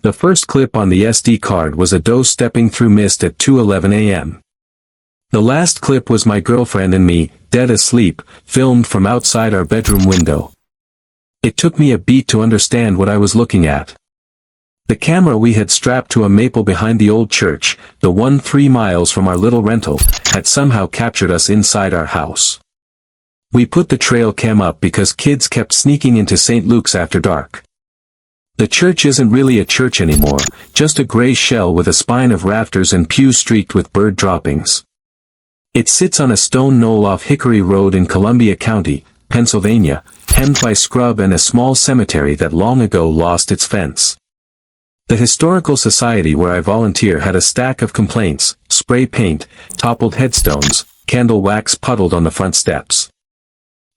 The first clip on the SD card was a doe stepping through mist at 2:11 a.m. The last clip was my girlfriend and me, dead asleep, filmed from outside our bedroom window. It took me a beat to understand what I was looking at. The camera we had strapped to a maple behind the old church, the one 3 miles from our little rental, had somehow captured us inside our house. We put the trail cam up because kids kept sneaking into St. Luke's after dark. The church isn't really a church anymore, just a gray shell with a spine of rafters and pews streaked with bird droppings. It sits on a stone knoll off Hickory Road in Columbia County, Pennsylvania, hemmed by scrub and a small cemetery that long ago lost its fence. The historical society where I volunteer had a stack of complaints, spray paint, toppled headstones, candle wax puddled on the front steps.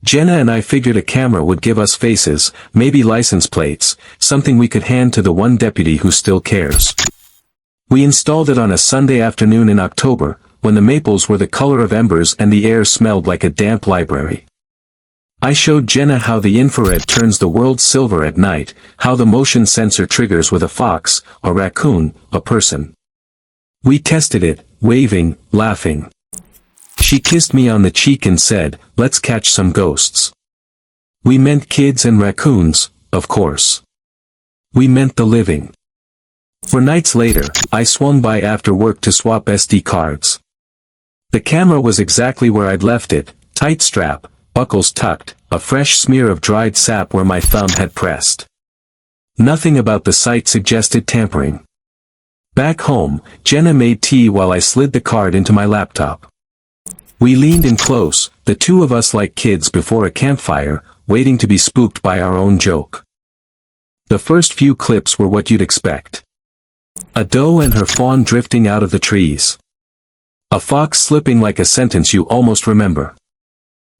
Jenna and I figured a camera would give us faces, maybe license plates, something we could hand to the one deputy who still cares. We installed it on a Sunday afternoon in October, when the maples were the color of embers and the air smelled like a damp library. I showed Jenna how the infrared turns the world silver at night, how the motion sensor triggers with a fox, a raccoon, a person. We tested it, waving, laughing. She kissed me on the cheek and said, "Let's catch some ghosts." We meant kids and raccoons, of course. We meant the living. For nights later, I swung by after work to swap SD cards. The camera was exactly where I'd left it, tight strap, buckles tucked, a fresh smear of dried sap where my thumb had pressed. Nothing about the sight suggested tampering. Back home, Jenna made tea while I slid the card into my laptop. We leaned in close, the two of us like kids before a campfire, waiting to be spooked by our own joke. The first few clips were what you'd expect. A doe and her fawn drifting out of the trees. A fox slipping like a sentence you almost remember.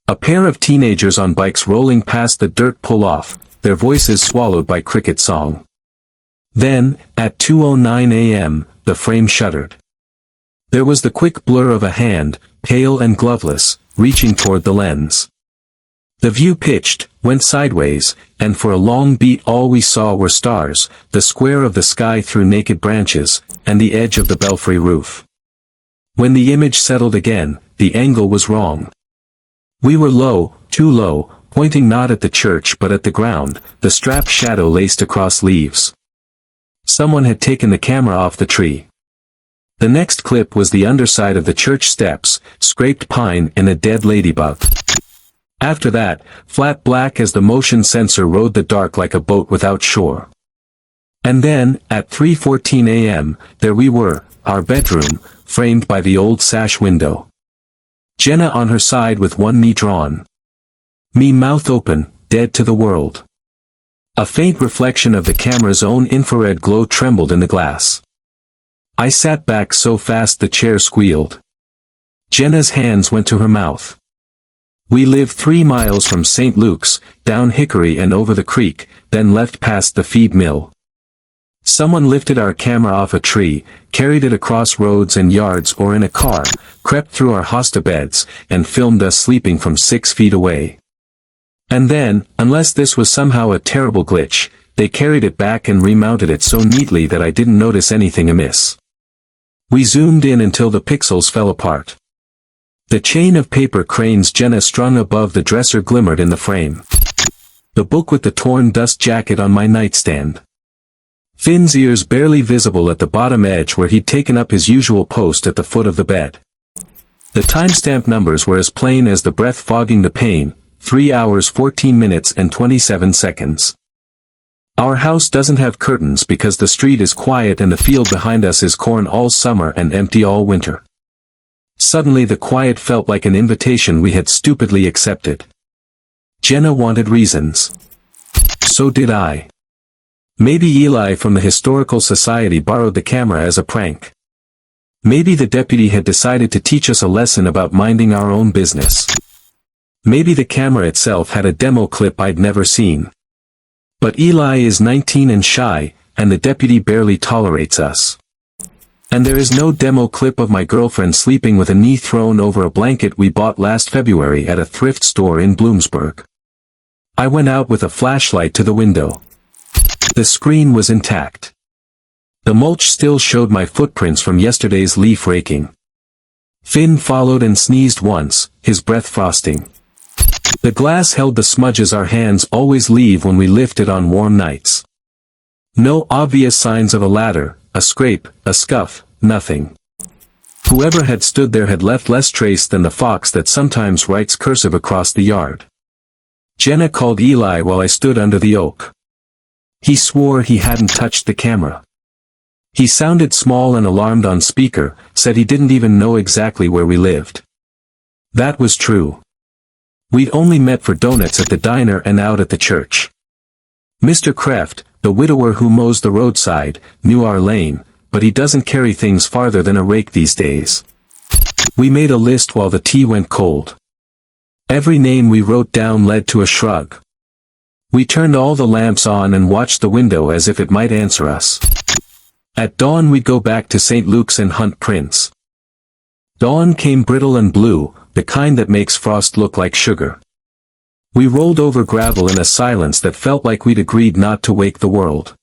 A pair of teenagers on bikes rolling past the dirt pull-off, their voices swallowed by cricket song. Then, at 2:09 a.m., the frame shuttered. There was the quick blur of a hand, pale and gloveless, reaching toward the lens. The view pitched, went sideways, and for a long beat all we saw were stars, the square of the sky through naked branches, and the edge of the belfry roof. When the image settled again, the angle was wrong. We were low, too low, pointing not at the church but at the ground, the strapped shadow laced across leaves. Someone had taken the camera off the tree. The next clip was the underside of the church steps, scraped pine and a dead ladybug. After that, flat black as the motion sensor rode the dark like a boat without shore. And then, at 3:14 a.m., there we were, our bedroom, framed by the old sash window. Jenna on her side with one knee drawn. Me mouth open, dead to the world. A faint reflection of the camera's own infrared glow trembled in the glass. I sat back so fast the chair squealed. Jenna's hands went to her mouth. We lived 3 miles from St. Luke's, down Hickory and over the creek, then left past the feed mill. Someone lifted our camera off a tree, carried it across roads and yards or in a car, crept through our hosta beds, and filmed us sleeping from 6 feet away. And then, unless this was somehow a terrible glitch, they carried it back and remounted it so neatly that I didn't notice anything amiss. We zoomed in until the pixels fell apart. The chain of paper cranes Jenna strung above the dresser glimmered in the frame. The book with the torn dust jacket on my nightstand. Finn's ears barely visible at the bottom edge where he'd taken up his usual post at the foot of the bed. The timestamp numbers were as plain as the breath fogging the pane, 3 hours 14 minutes and 27 seconds. Our house doesn't have curtains because the street is quiet and the field behind us is corn all summer and empty all winter. Suddenly the quiet felt like an invitation we had stupidly accepted. Jenna wanted reasons. So did I. Maybe Eli from the Historical Society borrowed the camera as a prank. Maybe the deputy had decided to teach us a lesson about minding our own business. Maybe the camera itself had a demo clip I'd never seen. But Eli is 19 and shy, and the deputy barely tolerates us. And there is no demo clip of my girlfriend sleeping with a knee thrown over a blanket we bought last February at a thrift store in Bloomsburg. I went out with a flashlight to the window. The screen was intact. The mulch still showed my footprints from yesterday's leaf raking. Finn followed and sneezed once, his breath frosting. The glass held the smudges our hands always leave when we lift it on warm nights. No obvious signs of a ladder, a scrape, a scuff, nothing. Whoever had stood there had left less trace than the fox that sometimes writes cursive across the yard. Jenna called Eli while I stood under the oak. He swore he hadn't touched the camera. He sounded small and alarmed on speaker, said he didn't even know exactly where we lived. That was true. We'd only met for donuts at the diner and out at the church. Mr. Kreft, the widower who mows the roadside, knew our lane, but he doesn't carry things farther than a rake these days. We made a list while the tea went cold. Every name we wrote down led to a shrug. We turned all the lamps on and watched the window as if it might answer us. At dawn we'd go back to St. Luke's and hunt prints. Dawn came brittle and blue, the kind that makes frost look like sugar. We rolled over gravel in a silence that felt like we'd agreed not to wake the world.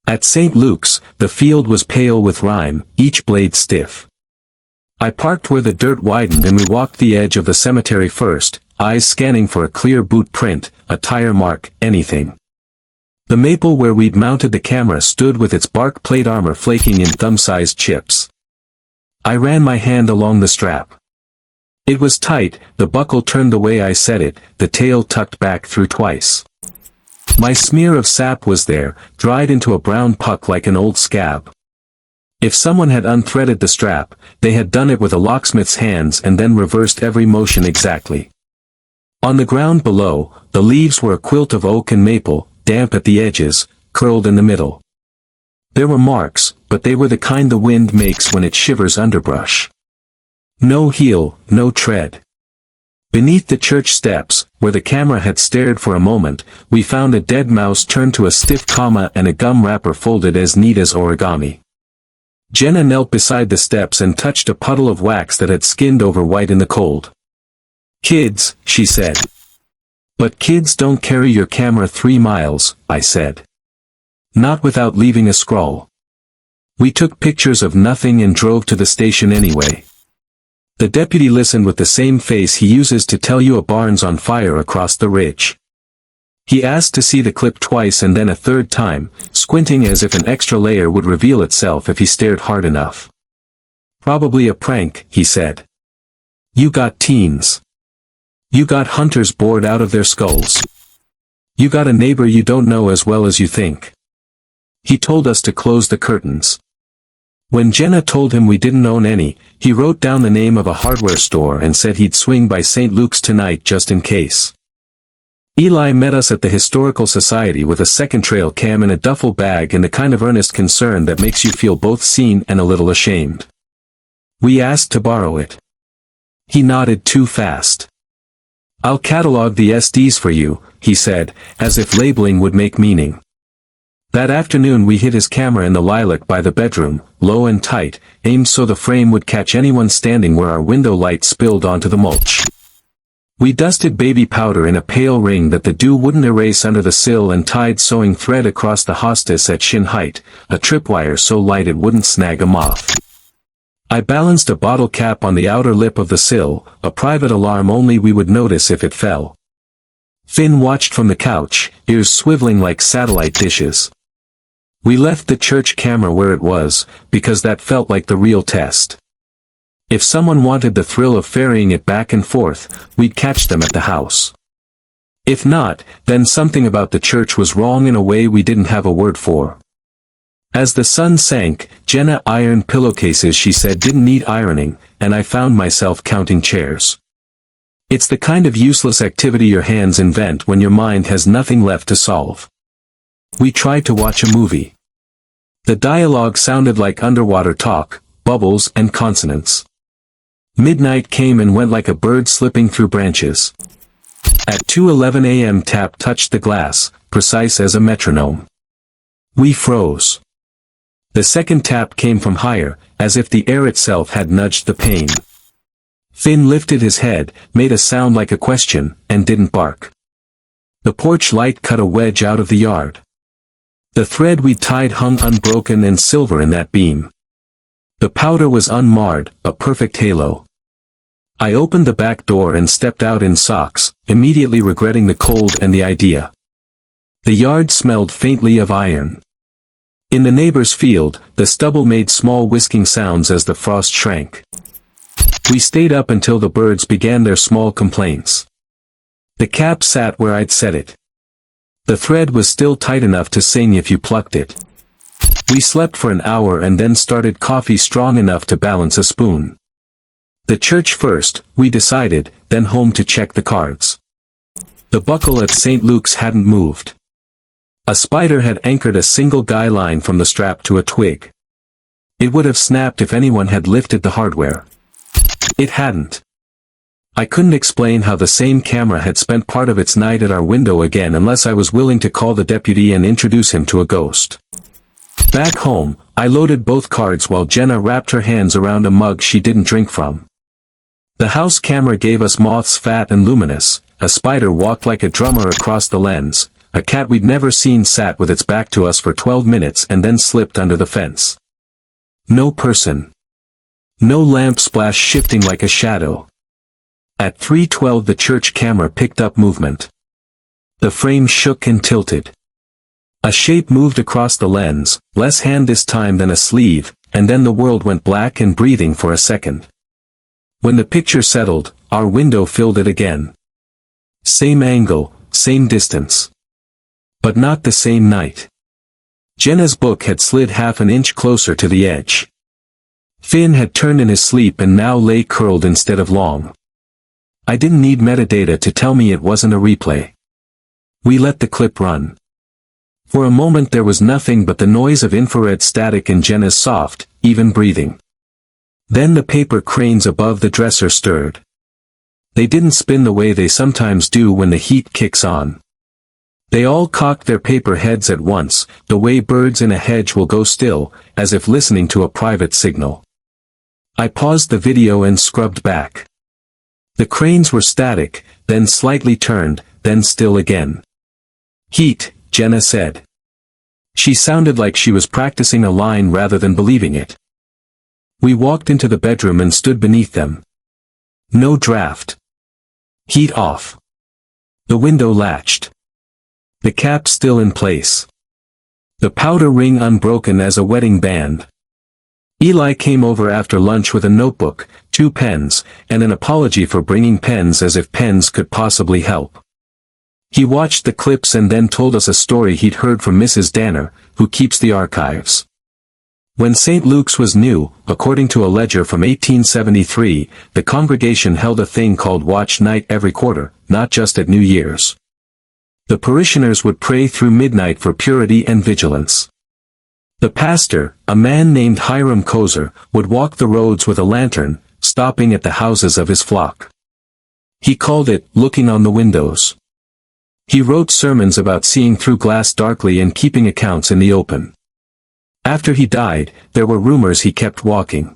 At St. Luke's, the field was pale with rime, each blade stiff. I parked where the dirt widened and we walked the edge of the cemetery first, eyes scanning for a clear boot print, a tire mark, anything. The maple where we'd mounted the camera stood with its bark plate armor flaking in thumb-sized chips. I ran my hand along the strap. It was tight, the buckle turned the way I set it, the tail tucked back through twice. My smear of sap was there, dried into a brown puck like an old scab. If someone had unthreaded the strap, they had done it with a locksmith's hands and then reversed every motion exactly. On the ground below, the leaves were a quilt of oak and maple, damp at the edges, curled in the middle. There were marks, but they were the kind the wind makes when it shivers underbrush. No heel, no tread. Beneath the church steps, where the camera had stared for a moment, we found a dead mouse turned to a stiff comma and a gum wrapper folded as neat as origami. Jenna knelt beside the steps and touched a puddle of wax that had skinned over white in the cold. "Kids," she said. "But kids don't carry your camera 3 miles, I said. "Not without leaving a scrawl." We took pictures of nothing and drove to the station anyway. The deputy listened with the same face he uses to tell you a barn's on fire across the ridge. He asked to see the clip twice and then a third time, squinting as if an extra layer would reveal itself if he stared hard enough. "Probably a prank," he said. "You got teens. You got hunters bored out of their skulls. You got a neighbor you don't know as well as you think." He told us to close the curtains. When Jenna told him we didn't own any, he wrote down the name of a hardware store and said he'd swing by St. Luke's tonight just in case. Eli met us at the Historical Society with a second trail cam in a duffel bag and the kind of earnest concern that makes you feel both seen and a little ashamed. We asked to borrow it. He nodded too fast. "I'll catalog the SDs for you," he said, as if labeling would make meaning. That afternoon we hid his camera in the lilac by the bedroom, low and tight, aimed so the frame would catch anyone standing where our window light spilled onto the mulch. We dusted baby powder in a pale ring that the dew wouldn't erase under the sill and tied sewing thread across the hostess at shin height, a tripwire so light it wouldn't snag a moth. I balanced a bottle cap on the outer lip of the sill, a private alarm only we would notice if it fell. Finn watched from the couch, ears swiveling like satellite dishes. We left the church camera where it was, because that felt like the real test. If someone wanted the thrill of ferrying it back and forth, we'd catch them at the house. If not, then something about the church was wrong in a way we didn't have a word for. As the sun sank, Jenna ironed pillowcases she said didn't need ironing, and I found myself counting chairs. It's the kind of useless activity your hands invent when your mind has nothing left to solve. We tried to watch a movie. The dialogue sounded like underwater talk, bubbles and consonants. Midnight came and went like a bird slipping through branches. At 2:11 a.m. tap touched the glass, precise as a metronome. We froze. The second tap came from higher, as if the air itself had nudged the pane. Finn lifted his head, made a sound like a question, and didn't bark. The porch light cut a wedge out of the yard. The thread we tied hung unbroken and silver in that beam. The powder was unmarred, a perfect halo. I opened the back door and stepped out in socks, immediately regretting the cold and the idea. The yard smelled faintly of iron. In the neighbor's field, the stubble made small whisking sounds as the frost shrank. We stayed up until the birds began their small complaints. The cap sat where I'd set it. The thread was still tight enough to sing if you plucked it. We slept for an hour and then started coffee strong enough to balance a spoon. The church first, we decided, then home to check the cards. The buckle at St. Luke's hadn't moved. A spider had anchored a single guy line from the strap to a twig. It would have snapped if anyone had lifted the hardware. It hadn't. I couldn't explain how the same camera had spent part of its night at our window again unless I was willing to call the deputy and introduce him to a ghost. Back home, I loaded both cards while Jenna wrapped her hands around a mug she didn't drink from. The house camera gave us moths fat and luminous, a spider walked like a drummer across the lens, a cat we'd never seen sat with its back to us for 12 minutes and then slipped under the fence. No person. No lamp splash shifting like a shadow. At 3:12 the church camera picked up movement. The frame shook and tilted. A shape moved across the lens, less hand this time than a sleeve, and then the world went black and breathing for a second. When the picture settled, our window filled it again. Same angle, same distance. But not the same night. Jenna's book had slid half an inch closer to the edge. Finn had turned in his sleep and now lay curled instead of long. I didn't need metadata to tell me it wasn't a replay. We let the clip run. For a moment there was nothing but the noise of infrared static and Jenna's soft, even breathing. Then the paper cranes above the dresser stirred. They didn't spin the way they sometimes do when the heat kicks on. They all cocked their paper heads at once, the way birds in a hedge will go still, as if listening to a private signal. I paused the video and scrubbed back. The cranes were static, then slightly turned, then still again. Heat, Jenna said. She sounded like she was practicing a line rather than believing it. We walked into the bedroom and stood beneath them. No draft. Heat off. The window latched. The cap still in place. The powder ring unbroken as a wedding band. Eli came over after lunch with a notebook, 2 pens, and an apology for bringing pens as if pens could possibly help. He watched the clips and then told us a story he'd heard from Mrs. Danner, who keeps the archives. When St. Luke's was new, according to a ledger from 1873, the congregation held a thing called Watch Night every quarter, not just at New Year's. The parishioners would pray through midnight for purity and vigilance. The pastor, a man named Hiram Kozer, would walk the roads with a lantern, stopping at the houses of his flock. He called it, looking on the windows. He wrote sermons about seeing through glass darkly and keeping accounts in the open. After he died, there were rumors he kept walking.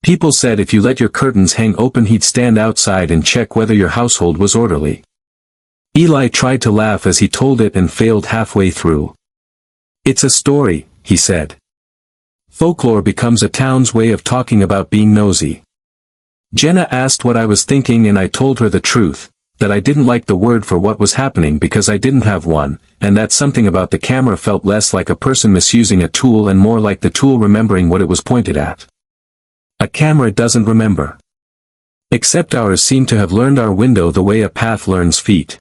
People said if you let your curtains hang open he'd stand outside and check whether your household was orderly. Eli tried to laugh as he told it and failed halfway through. It's a story, he said. Folklore becomes a town's way of talking about being nosy. Jenna asked what I was thinking and I told her the truth, that I didn't like the word for what was happening because I didn't have one, and that something about the camera felt less like a person misusing a tool and more like the tool remembering what it was pointed at. A camera doesn't remember. Except ours seemed to have learned our window the way a path learns feet.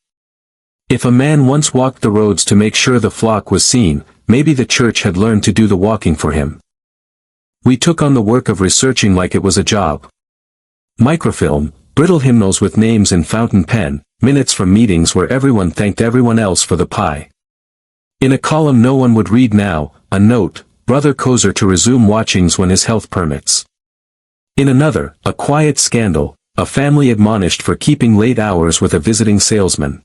If a man once walked the roads to make sure the flock was seen, maybe the church had learned to do the walking for him. We took on the work of researching like it was a job. Microfilm, brittle hymnals with names in fountain pen, minutes from meetings where everyone thanked everyone else for the pie. In a column no one would read now, a note, Brother Kozer to resume watchings when his health permits. In another, a quiet scandal, a family admonished for keeping late hours with a visiting salesman.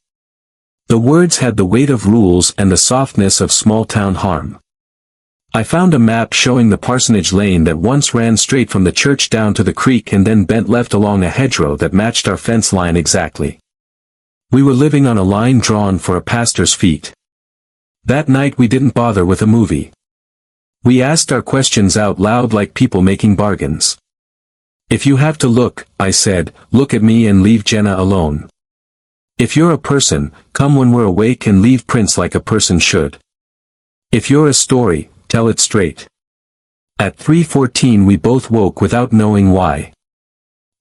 The words had the weight of rules and the softness of small-town harm. I found a map showing the parsonage lane that once ran straight from the church down to the creek and then bent left along a hedgerow that matched our fence line exactly. We were living on a line drawn for a pastor's feet. That night we didn't bother with a movie. We asked our questions out loud like people making bargains. If you have to look, I said, look at me and leave Jenna alone. If you're a person, come when we're awake and leave Prince like a person should. If you're a story, tell it straight. At 3:14 we both woke without knowing why.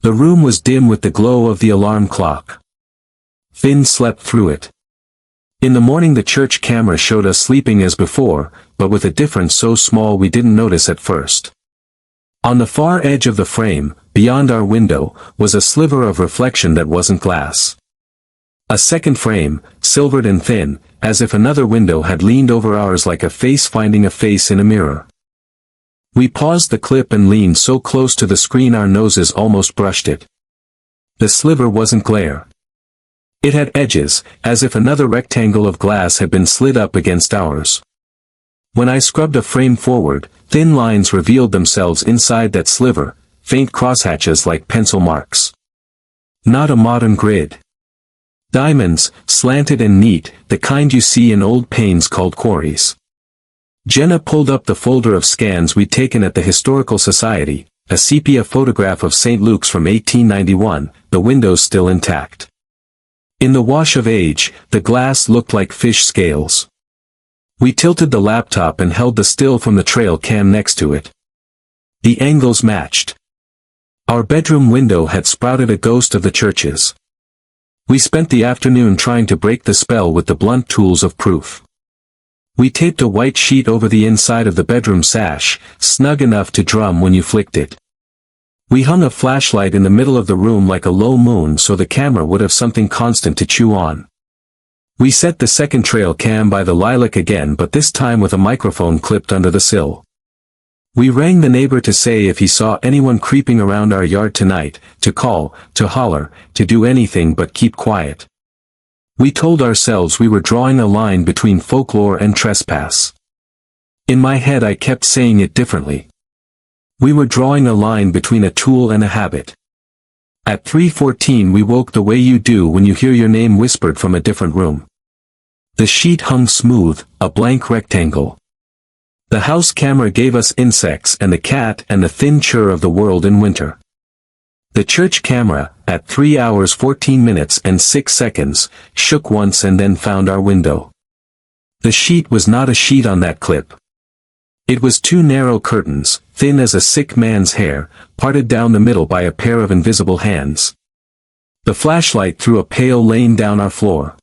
The room was dim with the glow of the alarm clock. Finn slept through it. In the morning the church camera showed us sleeping as before, but with a difference so small we didn't notice at first. On the far edge of the frame, beyond our window, was a sliver of reflection that wasn't glass. A second frame, silvered and thin, as if another window had leaned over ours like a face finding a face in a mirror. We paused the clip and leaned so close to the screen our noses almost brushed it. The sliver wasn't glare. It had edges, as if another rectangle of glass had been slid up against ours. When I scrubbed a frame forward, thin lines revealed themselves inside that sliver, faint crosshatches like pencil marks. Not a modern grid. Diamonds, slanted and neat, the kind you see in old panes called quarries. Jenna pulled up the folder of scans we'd taken at the Historical Society, a sepia photograph of St. Luke's from 1891, the windows still intact. In the wash of age, the glass looked like fish scales. We tilted the laptop and held the still from the trail cam next to it. The angles matched. Our bedroom window had sprouted a ghost of the churches. We spent the afternoon trying to break the spell with the blunt tools of proof. We taped a white sheet over the inside of the bedroom sash, snug enough to drum when you flicked it. We hung a flashlight in the middle of the room like a low moon so the camera would have something constant to chew on. We set the second trail cam by the lilac again, but this time with a microphone clipped under the sill. We rang the neighbor to say if he saw anyone creeping around our yard tonight, to call, to holler, to do anything but keep quiet. We told ourselves we were drawing a line between folklore and trespass. In my head I kept saying it differently. We were drawing a line between a tool and a habit. At 3:14 we woke the way you do when you hear your name whispered from a different room. The sheet hung smooth, a blank rectangle. The house camera gave us insects and the cat and the thin chirr of the world in winter. The church camera, at 3 hours 14 minutes and 6 seconds, shook once and then found our window. The sheet was not a sheet on that clip. It was two narrow curtains, thin as a sick man's hair, parted down the middle by a pair of invisible hands. The flashlight threw a pale lane down our floor.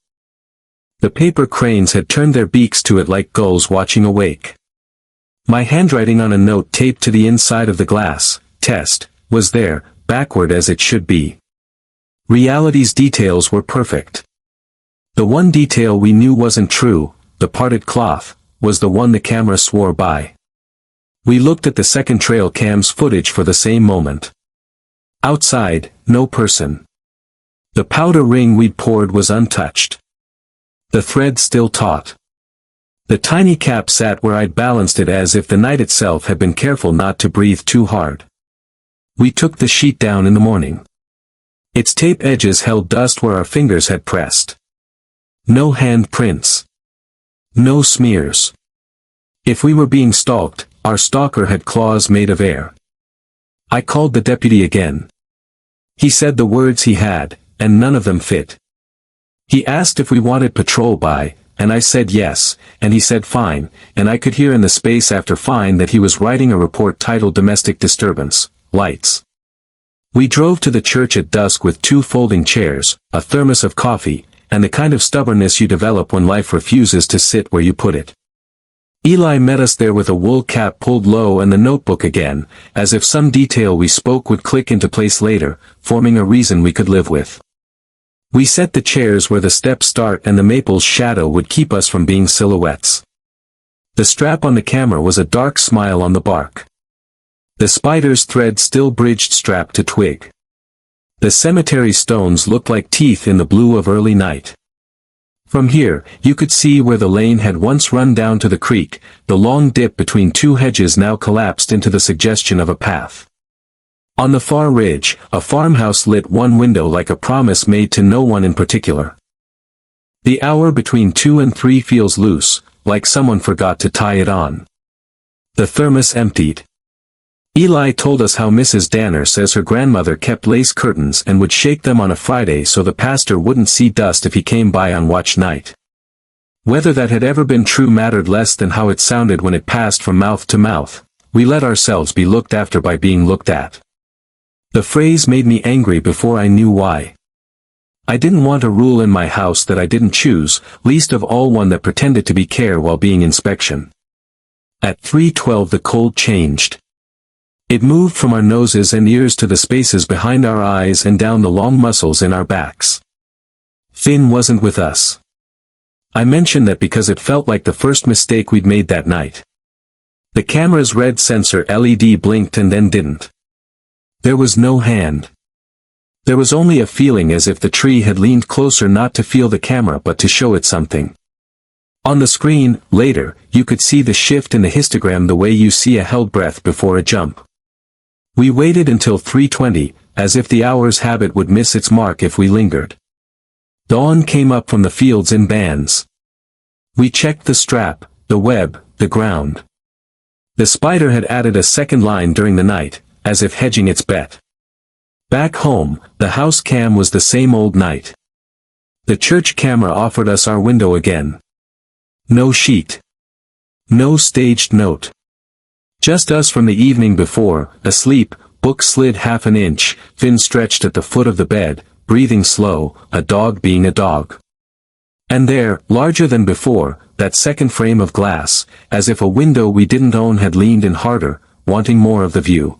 The paper cranes had turned their beaks to it like gulls watching a wake. My handwriting on a note taped to the inside of the glass, test, was there, backward as it should be. Reality's details were perfect. The one detail we knew wasn't true, the parted cloth, was the one the camera swore by. We looked at the second trail cam's footage for the same moment. Outside, no person. The powder ring we'd poured was untouched. The thread still taut. The tiny cap sat where I'd balanced it as if the night itself had been careful not to breathe too hard. We took the sheet down in the morning. Its tape edges held dust where our fingers had pressed. No hand prints. No smears. If we were being stalked, our stalker had claws made of air. I called the deputy again. He said the words he had, and none of them fit. He asked if we wanted patrol by, and I said yes, and he said fine, and I could hear in the space after fine that he was writing a report titled Domestic Disturbance, Lights. We drove to the church at dusk with 2 folding chairs, a thermos of coffee, and the kind of stubbornness you develop when life refuses to sit where you put it. Eli met us there with a wool cap pulled low and the notebook again, as if some detail we spoke would click into place later, forming a reason we could live with. We set the chairs where the steps start and the maple's shadow would keep us from being silhouettes. The strap on the camera was a dark smile on the bark. The spider's thread still bridged strap to twig. The cemetery stones looked like teeth in the blue of early night. From here, you could see where the lane had once run down to the creek, the long dip between 2 hedges now collapsed into the suggestion of a path. On the far ridge, a farmhouse lit one window like a promise made to no one in particular. The hour between 2 and 3 feels loose, like someone forgot to tie it on. The thermos emptied. Eli told us how Mrs. Danner says her grandmother kept lace curtains and would shake them on a Friday so the pastor wouldn't see dust if he came by on watch night. Whether that had ever been true mattered less than how it sounded when it passed from mouth to mouth. We let ourselves be looked after by being looked at. The phrase made me angry before I knew why. I didn't want a rule in my house that I didn't choose, least of all one that pretended to be care while being inspection. At 3:12 the cold changed. It moved from our noses and ears to the spaces behind our eyes and down the long muscles in our backs. Finn wasn't with us. I mentioned that because it felt like the first mistake we'd made that night. The camera's red sensor LED blinked and then didn't. There was no hand. There was only a feeling as if the tree had leaned closer not to feel the camera but to show it something. On the screen, later, you could see the shift in the histogram the way you see a held breath before a jump. We waited until 3:20, as if the hour's habit would miss its mark if we lingered. Dawn came up from the fields in bands. We checked the strap, the web, the ground. The spider had added a second line during the night, as if hedging its bet. Back home, the house cam was the same old night. The church camera offered us our window again. No sheet. No staged note. Just us from the evening before, asleep, book slid half an inch, Finn stretched at the foot of the bed, breathing slow, a dog being a dog. And there, larger than before, that second frame of glass, as if a window we didn't own had leaned in harder, wanting more of the view.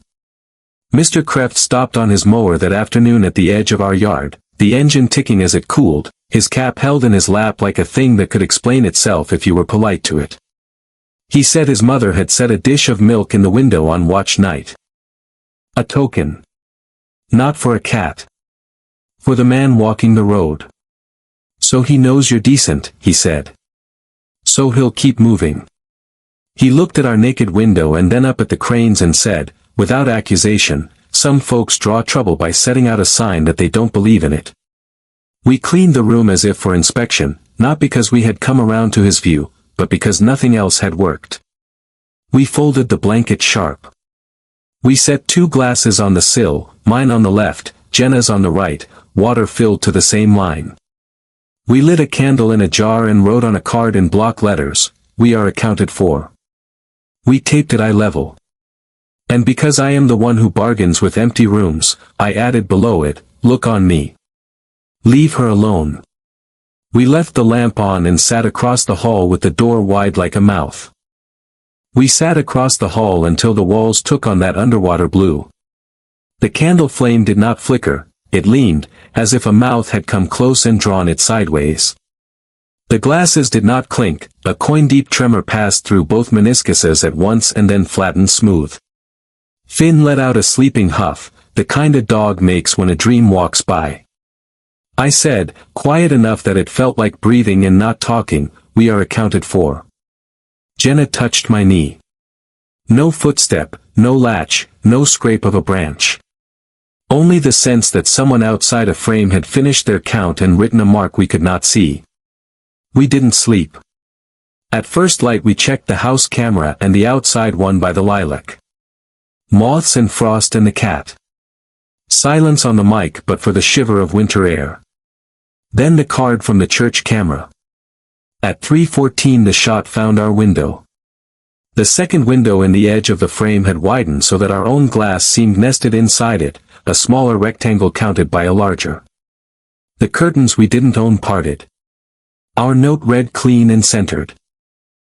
Mr. Kreft stopped on his mower that afternoon at the edge of our yard, the engine ticking as it cooled, his cap held in his lap like a thing that could explain itself if you were polite to it. He said his mother had set a dish of milk in the window on watch night. A token. Not for a cat. For the man walking the road. So he knows you're decent, he said. So he'll keep moving. He looked at our naked window and then up at the cranes and said, without accusation, some folks draw trouble by setting out a sign that they don't believe in it. We cleaned the room as if for inspection, not because we had come around to his view, but because nothing else had worked. We folded the blanket sharp. We set 2 glasses on the sill, mine on the left, Jenna's on the right, water filled to the same line. We lit a candle in a jar and wrote on a card in block letters, "We are accounted for." We taped it eye level. And because I am the one who bargains with empty rooms, I added below it, "Look on me. Leave her alone." We left the lamp on and sat across the hall with the door wide like a mouth. We sat across the hall until the walls took on that underwater blue. The candle flame did not flicker, it leaned, as if a mouth had come close and drawn it sideways. The glasses did not clink, a coin-deep tremor passed through both meniscuses at once and then flattened smooth. Finn let out a sleeping huff, the kind a dog makes when a dream walks by. I said, quiet enough that it felt like breathing and not talking, "We are accounted for." Jenna touched my knee. No footstep, no latch, no scrape of a branch. Only the sense that someone outside a frame had finished their count and written a mark we could not see. We didn't sleep. At first light we checked the house camera and the outside one by the lilac. Moths and frost and the cat. Silence on the mic but for the shiver of winter air. Then the card from the church camera. At 3:14 the shot found our window. The second window in the edge of the frame had widened so that our own glass seemed nested inside it, a smaller rectangle counted by a larger. The curtains we didn't own parted. Our note read clean and centered.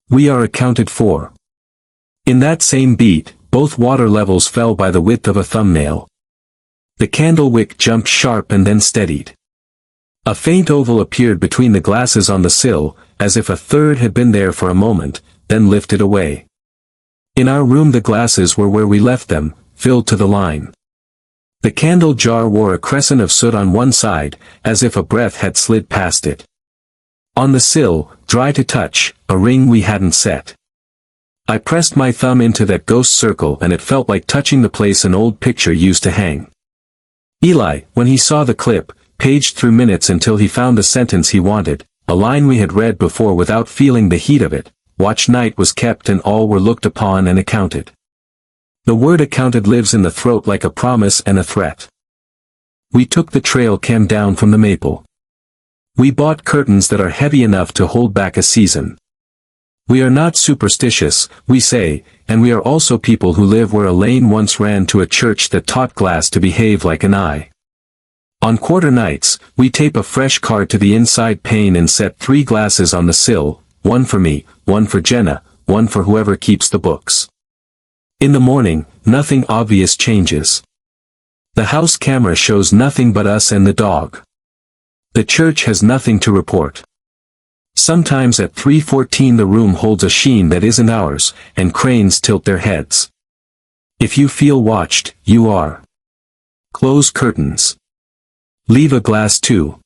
"We are accounted for." In that same beat, both water levels fell by the width of a thumbnail. The candle wick jumped sharp and then steadied. A faint oval appeared between the glasses on the sill, as if a third had been there for a moment, then lifted away. In our room the glasses were where we left them, filled to the line. The candle jar wore a crescent of soot on one side, as if a breath had slid past it. On the sill, dry to touch, a ring we hadn't set. I pressed my thumb into that ghost circle and it felt like touching the place an old picture used to hang. Eli, when he saw the clip, paged through minutes until he found the sentence he wanted, a line we had read before without feeling the heat of it, watch night was kept and all were looked upon and accounted. The word accounted lives in the throat like a promise and a threat. We took the trail cam down from the maple. We bought curtains that are heavy enough to hold back a season. We are not superstitious, we say, and we are also people who live where a lane once ran to a church that taught glass to behave like an eye. On quarter nights, we tape a fresh card to the inside pane and set 3 glasses on the sill, one for me, one for Jenna, one for whoever keeps the books. In the morning, nothing obvious changes. The house camera shows nothing but us and the dog. The church has nothing to report. Sometimes at 3:14 the room holds a sheen that isn't ours, and cranes tilt their heads. If you feel watched, you are. Close curtains. Leave a glass too.